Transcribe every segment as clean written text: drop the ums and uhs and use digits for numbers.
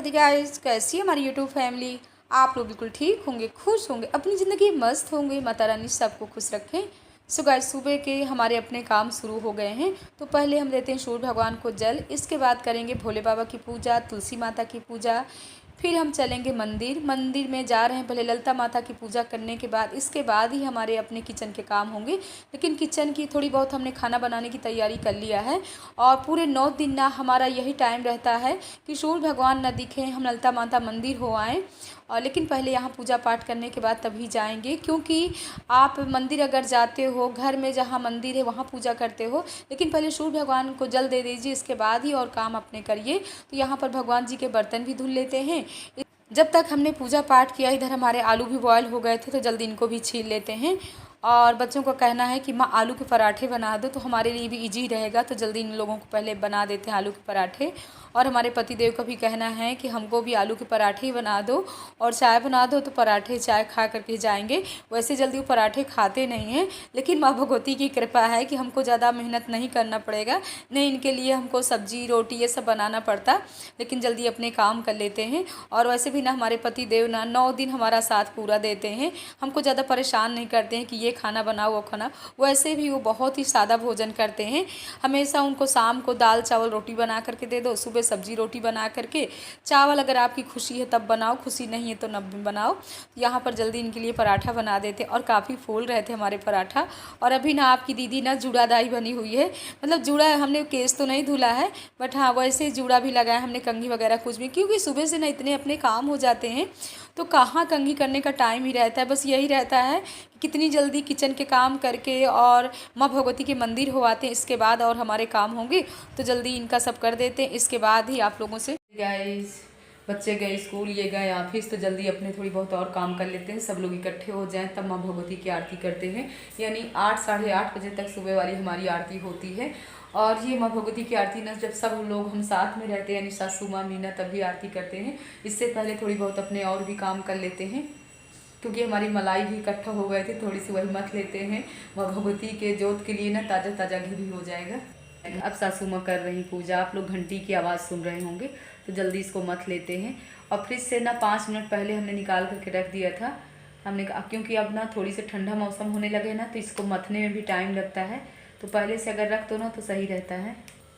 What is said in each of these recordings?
Radhe guys, कैसी है हमारी यूट्यूब फैमिली। आप लोग बिल्कुल ठीक होंगे, खुश होंगे, अपनी ज़िंदगी मस्त होंगे। माता रानी सबको खुश रखें। सो गाइस, सुबह के हमारे अपने काम शुरू हो गए हैं। तो पहले हम देते हैं सूर्य भगवान को जल, इसके बाद करेंगे भोले बाबा की पूजा, तुलसी माता की पूजा। फिर हम चलेंगे मंदिर में जा रहे हैं। पहले ललिता माता की पूजा करने के बाद इसके बाद ही हमारे अपने किचन के काम होंगे। लेकिन किचन की थोड़ी बहुत हमने खाना बनाने की तैयारी कर लिया है। और पूरे 9 दिन ना हमारा यही टाइम रहता है कि सूर्य भगवान न दिखें, हम ललिता माता मंदिर हो आएँ। और लेकिन पहले यहाँ पूजा पाठ करने के बाद तभी जाएंगे, क्योंकि आप मंदिर अगर जाते हो, घर में जहाँ मंदिर है वहाँ पूजा करते हो, लेकिन पहले सूर्य भगवान को जल दे दीजिए, इसके बाद ही और काम अपने करिए। तो यहाँ पर भगवान जी के बर्तन भी धुल लेते हैं। जब तक हमने पूजा पाठ किया, इधर हमारे आलू भी बॉयल हो गए थे, तो जल्दी इनको भी छील लेते हैं। और बच्चों का कहना है कि माँ आलू के पराठे बना दो, तो हमारे लिए भी इजी रहेगा। तो जल्दी इन लोगों को पहले बना देते हैं आलू के पराठे। और हमारे पतिदेव का भी कहना है कि हमको भी आलू के पराठे ही बना दो और चाय बना दो, तो पराठे चाय खा करके जाएंगे। वैसे जल्दी वो पराठे खाते नहीं हैं, लेकिन माँ भगवती की कृपा है कि हमको ज़्यादा मेहनत नहीं करना पड़ेगा। नहीं, इनके लिए हमको सब्जी रोटी ये सब बनाना पड़ता, लेकिन जल्दी अपने काम कर लेते हैं। और वैसे भी ना हमारे पतिदेव ना 9 दिन हमारा साथ पूरा देते हैं, हमको ज़्यादा परेशान नहीं करते हैं कि ये खाना बनाओ वो खाना। वैसे भी वो बहुत ही सादा भोजन करते हैं। हमेशा उनको शाम को दाल चावल रोटी बना करके दे दो, सुबह सब्जी रोटी बना करके। चावल अगर आपकी खुशी है तब बनाओ, खुशी नहीं है तो न बनाओ। यहाँ पर जल्दी इनके लिए पराठा बना देते। और काफ़ी फूल रहे थे हमारे पराठा। और अभी ना आपकी दीदी ना जूड़ादाई बनी हुई है, मतलब जूड़ा हमने केस तो नहीं धुला है, बट हाँ वैसे जूड़ा भी लगाया हमने, कंघी वगैरह कुछ भी, क्योंकि सुबह से ना इतने अपने काम हो जाते हैं तो कहाँ कंघी करने का टाइम ही रहता है। बस यही रहता है कि कितनी जल्दी किचन के काम करके और माँ भगवती के मंदिर हो आते हैं, इसके बाद और हमारे काम होंगे। तो जल्दी इनका सब कर देते हैं, इसके बाद ही आप लोगों से। गाइस, बच्चे गए स्कूल, ये गए ऑफिस, तो जल्दी अपने थोड़ी बहुत और काम कर लेते हैं। सब लोग इकट्ठे हो जाएं तब माँ भगवती की आरती करते हैं। यानी 8 साढ़े 8 बजे तक सुबह वाली हमारी आरती होती है। और ये माँ भगवती की आरती ना जब सब लोग हम साथ में रहते हैं, यानी सासू माँ मीना, तभी आरती करते हैं। इससे पहले थोड़ी बहुत अपने और भी काम कर लेते हैं, क्योंकि हमारी मलाई भी इकट्ठा हो गए थे, थोड़ी सी वही मत लेते हैं। माँ भगवती के जोत के लिए ना ताज़ा ताज़ा घी भी हो जाएगा। अब सासू माँ कर रही पूजा, आप लोग घंटी की आवाज़ सुन रहे होंगे, तो जल्दी इसको मत लेते हैं। और फ्रिज से ना 5 मिनट पहले हमने निकाल करके रख दिया था हमने, क्योंकि अब ना थोड़ी सी ठंडा मौसम होने लगे ना, तो इसको मथने में भी टाइम लगता है। तो पहले से अगर रख दो ना तो सही रहता है,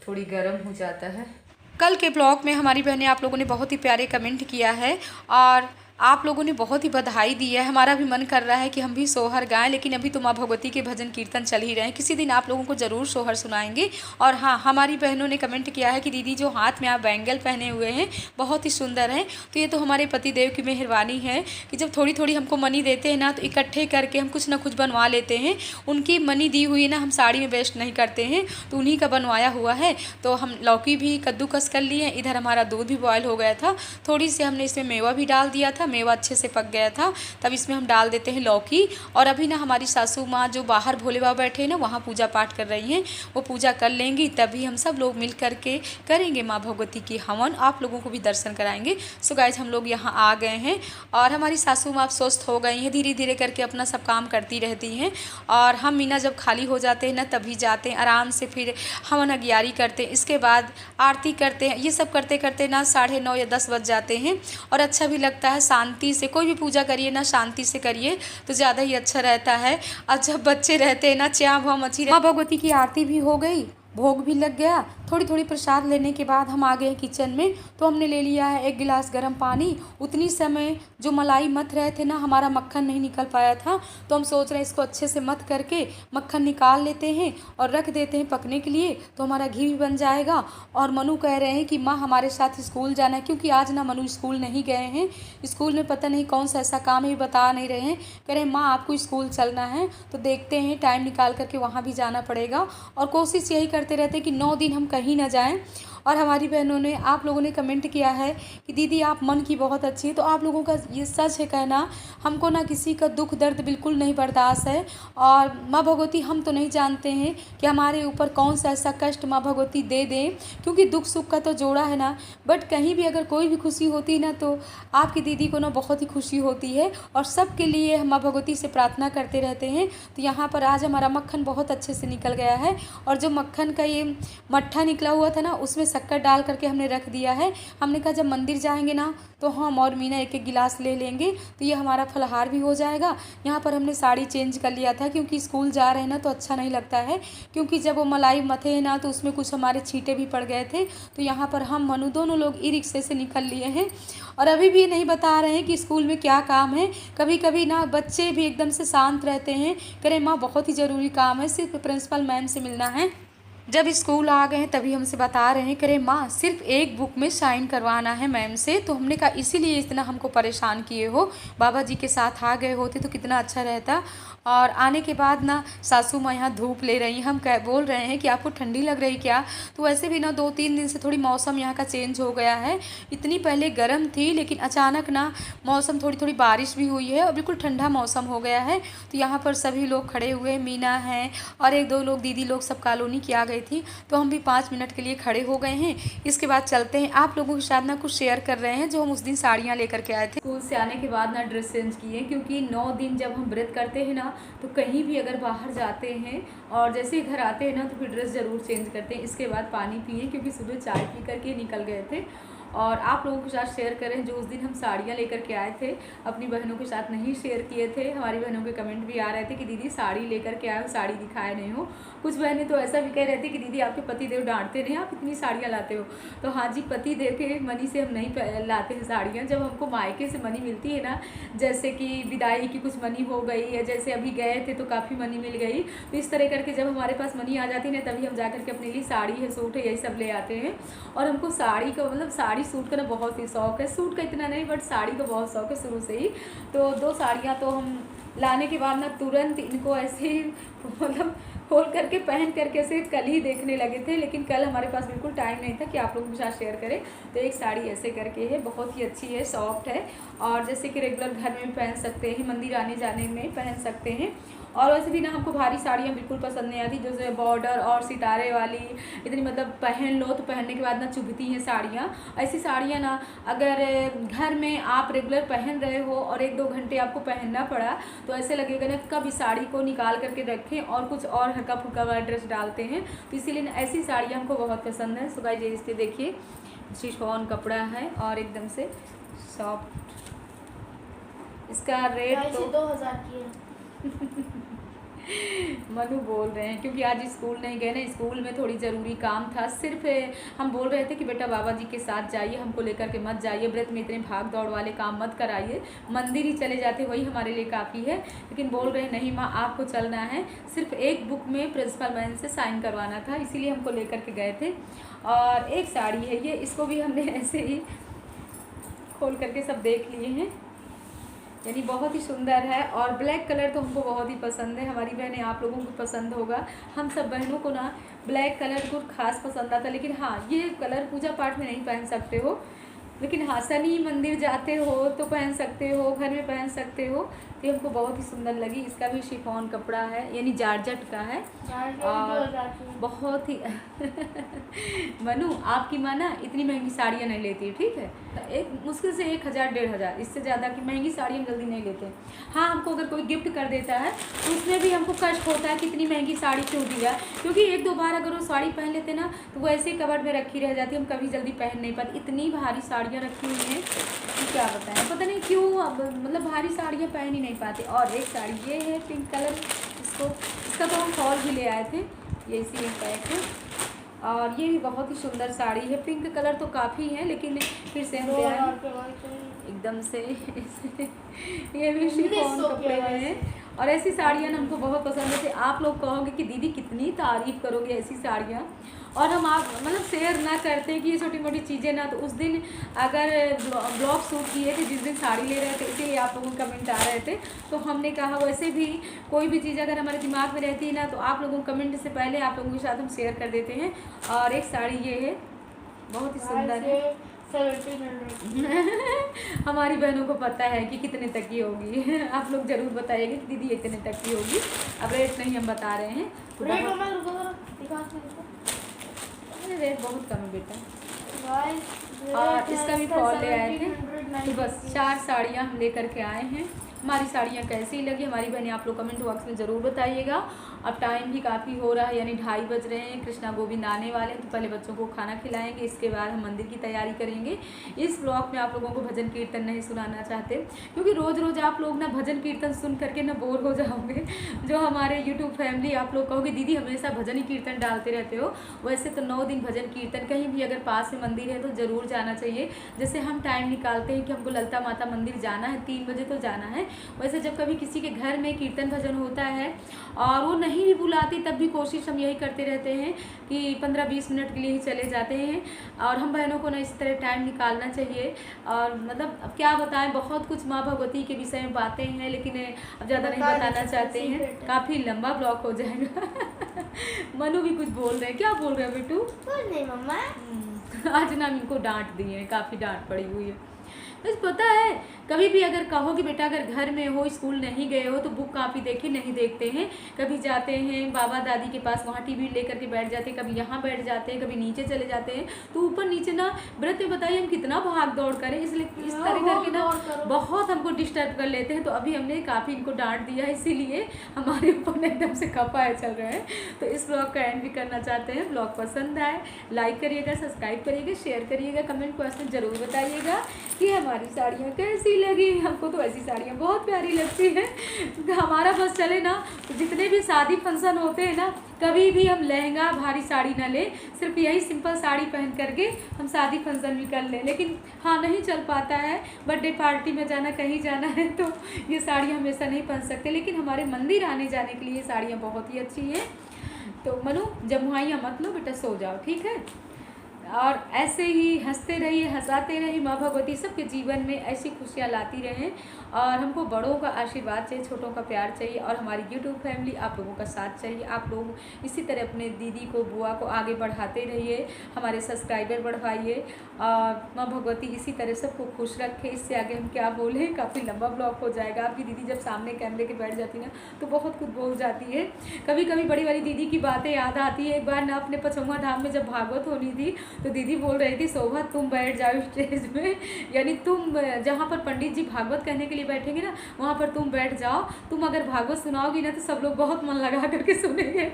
थोड़ी गर्म हो जाता है। कल के ब्लॉग में हमारी बहनें आप लोगों ने बहुत ही प्यारे कमेंट किया है और आप लोगों ने बहुत ही बधाई दी है। हमारा भी मन कर रहा है कि हम भी सोहर गाएं, लेकिन अभी तो माँ भगवती के भजन कीर्तन चल ही रहे हैं। किसी दिन आप लोगों को ज़रूर सोहर सुनाएंगे। और हाँ, हमारी बहनों ने कमेंट किया है कि दीदी जो हाथ में आप बैंगल पहने हुए हैं बहुत ही सुंदर हैं। तो ये तो हमारे पतिदेव की मेहरबानी है कि जब थोड़ी थोड़ी हमको मनी देते हैं ना, तो इकट्ठे करके हम कुछ ना कुछ बनवा लेते हैं। उनकी मनी दी हुई ना हम साड़ी में वेस्ट नहीं करते हैं, तो उन्हीं का बनवाया हुआ है। तो हम लौकी भी कद्दूकस कर लिए। इधर हमारा दूध भी बॉयल हो गया था, थोड़ी सी हमने इसमें मेवा भी डाल दिया था, मेवा अच्छे से पक गया था। तब इसमें हम डाल देते हैं लौकी। और अभी ना हमारी सासू माँ जो बाहर भोले बाबा बैठे हैं ना, वहाँ पूजा पाठ कर रही हैं, वो पूजा कर लेंगी, तभी हम सब लोग मिल करके करेंगे माँ भगवती की हवन, आप लोगों को भी दर्शन कराएंगे। सो गाइज, हम लोग यहाँ आ गए हैं और हमारी सासू माँ स्वस्थ हो गई हैं, धीरे धीरे करके अपना सब काम करती रहती हैं। और हम मीना जब खाली हो जाते हैं ना, तभी जाते हैं आराम से, फिर हवन अगियारी करते हैं, इसके बाद आरती करते हैं। ये सब करते करते ना 9:30 या 10 बज जाते हैं। और अच्छा भी लगता है, शांति से कोई भी पूजा करिए ना, शांति से करिए तो ज़्यादा ही अच्छा रहता है। और जब बच्चे रहते हैं ना, च्या भाव मची। माँ भगवती की आरती भी हो गई, भोग भी लग गया, थोड़ी थोड़ी प्रसाद लेने के बाद हम आ गए किचन में। तो हमने ले लिया है 1 गिलास गर्म पानी। उतनी समय जो मलाई मथ रहे थे ना, हमारा मक्खन नहीं निकल पाया था, तो हम सोच रहे हैं इसको अच्छे से मथ करके मक्खन निकाल लेते हैं और रख देते हैं पकने के लिए, तो हमारा घी भी बन जाएगा। और मनु कह रहे हैं कि माँ हमारे साथ स्कूल जाना है, क्योंकि आज ना मनु स्कूल नहीं गए हैं। स्कूल में पता नहीं कौन सा ऐसा काम है, बता नहीं रहे हैं। कह रहे हैं माँ आपको स्कूल चलना है, तो देखते हैं टाइम निकाल करके वहाँ भी जाना पड़ेगा। और कोशिश यही करते रहते कि 9 दिन हम कहीं ना जाएं। और हमारी बहनों ने, आप लोगों ने कमेंट किया है कि दीदी आप मन की बहुत अच्छी है, तो आप लोगों का ये सच है कहना। हमको ना किसी का दुख दर्द बिल्कुल नहीं बर्दाश्त है। और माँ भगवती, हम तो नहीं जानते हैं कि हमारे ऊपर कौन सा ऐसा कष्ट माँ भगवती दे दें, क्योंकि दुख सुख का तो जोड़ा है ना। बट कहीं भी अगर कोई भी खुशी होती है ना, तो आपकी दीदी को ना बहुत ही खुशी होती है। और सबके लिए हम माँ भगवती से प्रार्थना करते रहते हैं। तो यहाँ पर आज हमारा मक्खन बहुत अच्छे से निकल गया है। और जो मक्खन का ये मट्ठा निकला हुआ था ना, उसमें शक्कर डाल करके हमने रख दिया है। हमने कहा जब मंदिर जाएंगे ना तो हम और मीना एक एक गिलास ले लेंगे, तो ये हमारा फलाहार भी हो जाएगा। यहाँ पर हमने साड़ी चेंज कर लिया था क्योंकि स्कूल जा रहे हैं ना तो अच्छा नहीं लगता है, क्योंकि जब वो मलाई मथे हैं ना तो उसमें कुछ हमारे छींटे भी पड़ गए थे। तो यहाँ पर हम मनु दोनों लोग ई रिक्शे से निकल लिए हैं और अभी भी नहीं बता रहे हैं कि स्कूल में क्या काम है। कभी कभी ना बच्चे भी एकदम से शांत रहते हैं, कह रहे माँ बहुत ही ज़रूरी काम है, सिर्फ प्रिंसिपल मैम से मिलना है। जब स्कूल आ गए हैं तभी हमसे बता रहे हैं, करे माँ सिर्फ एक बुक में साइन करवाना है मैम से। तो हमने कहा इसीलिए इतना हमको परेशान किए हो, बाबा जी के साथ आ गए होते तो कितना अच्छा रहता। और आने के बाद ना सासू माँ यहाँ धूप ले रही हैं, हम बोल रहे हैं कि आपको ठंडी लग रही क्या। तो वैसे भी ना 2-3 दिन से थोड़ी मौसम यहाँ का चेंज हो गया है, इतनी पहले गर्म थी लेकिन अचानक ना मौसम थोड़ी थोड़ी बारिश भी हुई है और बिल्कुल ठंडा मौसम हो गया है। तो यहाँ पर सभी लोग खड़े हुए, मीना हैं और 1-2 लोग दीदी लोग सब कॉलोनी की आ गई थी, तो हम भी 5 मिनट के लिए खड़े हो गए हैं। इसके बाद चलते हैं, आप लोगों के साथ ना कुछ शेयर कर रहे हैं जो हम उस दिन साड़ियाँ लेकर के आए थे। स्कूल से आने के बाद ना ड्रेस चेंज किए, क्योंकि 9 दिन जब हम व्रत करते हैं ना तो कहीं भी अगर बाहर जाते हैं और जैसे घर आते हैं ना तो फिर ड्रेस ज़रूर चेंज करते हैं। इसके बाद पानी पिए क्योंकि सुबह चाय पी करके निकल गए थे। और आप लोगों के साथ शेयर करें जो उस दिन हम साड़ियाँ लेकर के आए थे, अपनी बहनों के साथ नहीं शेयर किए थे। हमारी बहनों के कमेंट भी आ रहे थे कि दीदी साड़ी लेकर के आए हो, साड़ी दिखाए नहीं हो। कुछ बहनें तो ऐसा भी कह रहे थे कि दीदी आपके पतिदेव डांटते नहीं, आप इतनी साड़ियाँ लाते हो। तो हाँ जी, पतिदेव के मनी से हम नहीं लाते हैं साड़ियाँ। जब हमको मायके से मनी मिलती है ना, जैसे कि विदाई की कुछ मनी हो गई या जैसे अभी गए थे तो काफ़ी मनी मिल गई, तो इस तरह करके जब हमारे पास मनी आ जाती है ना तभी हम जा करके अपने लिए साड़ी है, सूट है, यही सब ले आते हैं। और हमको साड़ी का मतलब साड़ी सूट का ना बहुत ही शौक़ है, सूट का इतना नहीं बट साड़ी का बहुत शौक़ है शुरू से ही। तो 2 साड़ियाँ तो हम लाने के बाद ना तुरंत इनको ऐसे ही मतलब खोल करके पहन करके ऐसे कल ही देखने लगे थे, लेकिन कल हमारे पास बिल्कुल टाइम नहीं था कि आप लोगों के साथ शेयर करें। तो एक साड़ी ऐसे करके है, बहुत ही अच्छी है, सॉफ्ट है और जैसे कि रेगुलर घर में पहन सकते हैं, मंदिर आने जाने में पहन सकते हैं। और वैसे भी ना हमको भारी साड़ियाँ बिल्कुल पसंद नहीं आती, जैसे बॉर्डर और सितारे वाली इतनी मतलब पहन लो तो पहनने के बाद ना चुभती हैं साड़ियाँ। ऐसी साड़ियाँ ना अगर घर में आप रेगुलर पहन रहे हो और 1-2 घंटे आपको पहनना पड़ा तो ऐसे लगेगा ना कब इस साड़ी को निकाल करके रखें और कुछ और हल्का फुल्का वाला ड्रेस डालते हैं। तो इसीलिए ना ऐसी साड़ियाँ हमको बहुत पसंद है। सो गाइस ये इसके देखिए शिफॉन कपड़ा है और एकदम से सॉफ्ट, इसका रेट तो 2000 की है। मनु बोल रहे हैं क्योंकि आज स्कूल नहीं गए ना, स्कूल में थोड़ी ज़रूरी काम था। सिर्फ हम बोल रहे थे कि बेटा बाबा जी के साथ जाइए, हमको लेकर के मत जाइए, व्रत में इतने भाग दौड़ वाले काम मत कराइए, मंदिर ही चले जाते वही हमारे लिए काफ़ी है। लेकिन बोल रहे नहीं माँ आपको चलना है, सिर्फ एक बुक में प्रिंसिपल मैम से साइन करवाना था, इसीलिए हमको लेकर के गए थे। और एक साड़ी है ये, इसको भी हमने ऐसे ही खोल करके सब देख लिए हैं, यानी बहुत ही सुंदर है। और ब्लैक कलर तो हमको बहुत ही पसंद है, हमारी बहनें आप लोगों को पसंद होगा। हम सब बहनों को ना ब्लैक कलर को खास पसंद आता, लेकिन हाँ ये कलर पूजा पाठ में नहीं पहन सकते हो, लेकिन हाँ शनि मंदिर जाते हो तो पहन सकते हो, घर में पहन सकते हो। तो हमको बहुत ही सुंदर लगी। इसका भी शिफॉन कपड़ा है, यानी जारजट का है और बहुत ही मनु आपकी माँ ना इतनी महंगी साड़ियाँ नहीं लेती है, ठीक है, एक मुश्किल से 1000-1500, इससे ज़्यादा की महंगी साड़ी हम जल्दी नहीं लेते। हाँ हमको अगर कोई गिफ्ट कर देता है तो उसमें भी हमको कष्ट होता है कि इतनी महंगी साड़ी क्यों दिया, क्योंकि 1-2 बार अगर वो साड़ी पहन लेते ना तो वो ऐसे ही कबर्ड में रखी रह जाती, हम कभी जल्दी पहन नहीं पाते। इतनी भारी साड़ियाँ रखी हुई हैं कि क्या बताएं, पता नहीं क्यों अब मतलब भारी साड़ियाँ पहन ही नहीं पाते। और एक साड़ी ये है पिंक कलर, इसका तो हम फॉल भी ले आए थे, ये इसी में पैक है। और ये भी बहुत ही सुंदर साड़ी है, पिंक कलर तो काफ़ी है लेकिन फिर से हम ले आए एकदम से ये भी शिफॉन कपड़े में है। और ऐसी साड़ियाँ ना हमको बहुत पसंद है। आप लोग कहोगे कि दीदी कितनी तारीफ़ करोगे ऐसी साड़ियाँ, और हम आप मतलब शेयर ना करते कि ये छोटी मोटी चीज़ें ना, तो उस दिन अगर ब्लॉग शूट किए थे जिस दिन साड़ी ले रहे थे, इसीलिए आप लोगों को कमेंट आ रहे थे, तो हमने कहा वैसे भी कोई भी चीज़ अगर हमारे दिमाग में रहती है ना तो आप लोगों को कमेंट से पहले आप लोगों के साथ हम शेयर कर देते हैं। और एक साड़ी ये है बहुत ही सुंदर है हमारी बहनों को पता है कि कितने तक की होगी आप लोग ज़रूर बताइएगा कि दीदी इतने तक की होगी, अब रेट नहीं हम बता रहे हैं। रेट बहुत कम है बेटा, और इसका भी फॉल ले आए थे। तो बस 4 साड़ियाँ हम लेकर के आए हैं। हमारी साड़ियाँ कैसी लगी हमारी बहनें आप लोग कमेंट बॉक्स में ज़रूर बताइएगा। अब टाइम भी काफ़ी हो रहा है, यानी 2:30 बज रहे हैं। कृष्णा गोविंद आने वाले हैं, तो पहले बच्चों को खाना खिलाएंगे, इसके बाद हम मंदिर की तैयारी करेंगे। इस ब्लॉग में आप लोगों को भजन कीर्तन नहीं सुनाना चाहते, क्योंकि रोज़ रोज़ आप लोग ना भजन कीर्तन सुन करके ना बोर हो जाओगे। जो हमारे यूट्यूब फैमिली आप लोग कहोगे दीदी हमेशा भजन ही कीर्तन डालते रहते हो। वैसे तो 9 दिन भजन कीर्तन, कहीं भी अगर पास में मंदिर है तो ज़रूर जाना चाहिए। जैसे हम टाइम निकालते हैं कि हमको ललिता माता मंदिर जाना है, 3 बजे तो जाना है। वैसे जब कभी किसी के घर में कीर्तन भजन होता है और वो नहीं भी बुलाती, तब भी कोशिश हम यही करते रहते हैं कि 15-20 मिनट के लिए ही चले जाते हैं। और हम बहनों को ना इस तरह टाइम निकालना चाहिए। और मतलब अब क्या बताएं, बहुत कुछ माँ भगवती के विषय में बातें हैं, लेकिन अब ज़्यादा नहीं बताना चाहते हैं, काफ़ी लंबा ब्लॉग हो जाएगा। मनु भी कुछ बोल रहे हैं, क्या बोल रहे हैं बेटू? कुछ नहीं मम्मा। आज ना इनको डांट दी है, काफ़ी डांट पड़ी हुई है। बस पता है, कभी भी अगर कहो कि बेटा अगर घर में हो, स्कूल नहीं गए हो, तो बुक काफ़ी देखी नहीं देखते हैं। कभी जाते हैं बाबा दादी के पास, वहाँ टीवी लेकर के बैठ जाते हैं, कभी यहाँ बैठ जाते हैं, कभी नीचे चले जाते हैं। तो ऊपर नीचे ना व्रत में बताइए हम कितना भाग दौड़ करें, इसलिए इस तरह करके ना बहुत हमको डिस्टर्ब कर लेते हैं। तो अभी हमने काफ़ी इनको डांट दिया, इसीलिए हमारे ऊपर एकदम से खपाए चल रहे हैं। तो इस ब्लॉग का एंड भी करना चाहते हैं। ब्लॉग पसंद आए लाइक करिएगा, सब्सक्राइब करिएगा, शेयर करिएगा, कमेंट बॉक्स में ज़रूर बताइएगा कि हमारी साड़ियाँ कैसी लगी। हमको तो ऐसी साड़ियाँ बहुत प्यारी लगती हैं। हमारा बस चले ना, तो जितने भी शादी फंक्शन होते हैं ना, कभी भी हम लहंगा भारी साड़ी ना लें, सिर्फ यही सिंपल साड़ी पहन करके हम शादी फंक्शन भी कर लें। लेकिन हाँ, नहीं चल पाता है, बर्थडे पार्टी में जाना, कहीं जाना है, तो ये साड़ियाँ हमेशा नहीं पहन सकते। लेकिन हमारे मंदिर आने जाने के लिए ये साड़ियाँ बहुत ही अच्छी हैं। तो मनु जब मुहाइयाँ मत लो बेटा, सो जाओ, ठीक है। और ऐसे ही हंसते रहिए, हंसाते रहिए। माँ भगवती सबके जीवन में ऐसी खुशियाँ लाती रहें। और हमको बड़ों का आशीर्वाद चाहिए, छोटों का प्यार चाहिए, और हमारी यूट्यूब फैमिली आप लोगों का साथ चाहिए। आप लोग इसी तरह अपने दीदी को, बुआ को आगे बढ़ाते रहिए, हमारे सब्सक्राइबर बढ़वाइए। और माँ भगवती इसी तरह सबको खुश रखे। इससे आगे हम क्या बोलें, काफ़ी लंबा ब्लॉग हो जाएगा। आपकी दीदी जब सामने कैमरे के बैठ जाती ना, तो बहुत कुछ बोल जाती है। कभी कभी बड़ी वाली दीदी की बातें याद आती है। एक बार ना अपने पचौंगा धाम में जब भागवत होनी थी, तो दीदी बोल रही थी शोभा तुम बैठ जाओ स्टेज में, यानी तुम जहाँ पर पंडित जी भागवत कहने के लिए बैठेंगे ना, वहाँ पर तुम बैठ जाओ। तुम अगर भागवत सुनाओगी ना, तो सब लोग बहुत मन लगा करके सुनेंगे।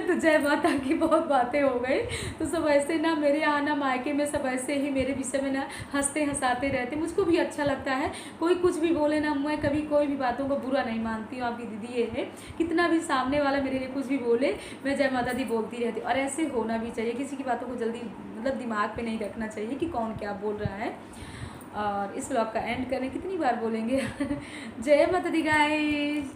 तो जय माता की बहुत बातें हो गई। तो सब ऐसे ना, मेरे यहाँ ना मायके में सब ऐसे ही मेरे विषय में ना हंसते हंसाते रहते। मुझको भी अच्छा लगता है, कोई कुछ भी बोले ना, मैं कभी कोई भी बातों को बुरा नहीं मानती हूँ। आपकी दीदी ये है, कितना भी सामने वाला मेरे लिए कुछ भी बोले, मैं जय माता दी बोलती रहती हूँ। और ऐसे होना भी चाहिए, किसी की बातों को जल्दी मतलब दिमाग पे नहीं रखना चाहिए कि कौन क्या बोल रहा है। और इस ब्लॉग का एंड करें, कितनी बार बोलेंगे। जय माता दी गाइस।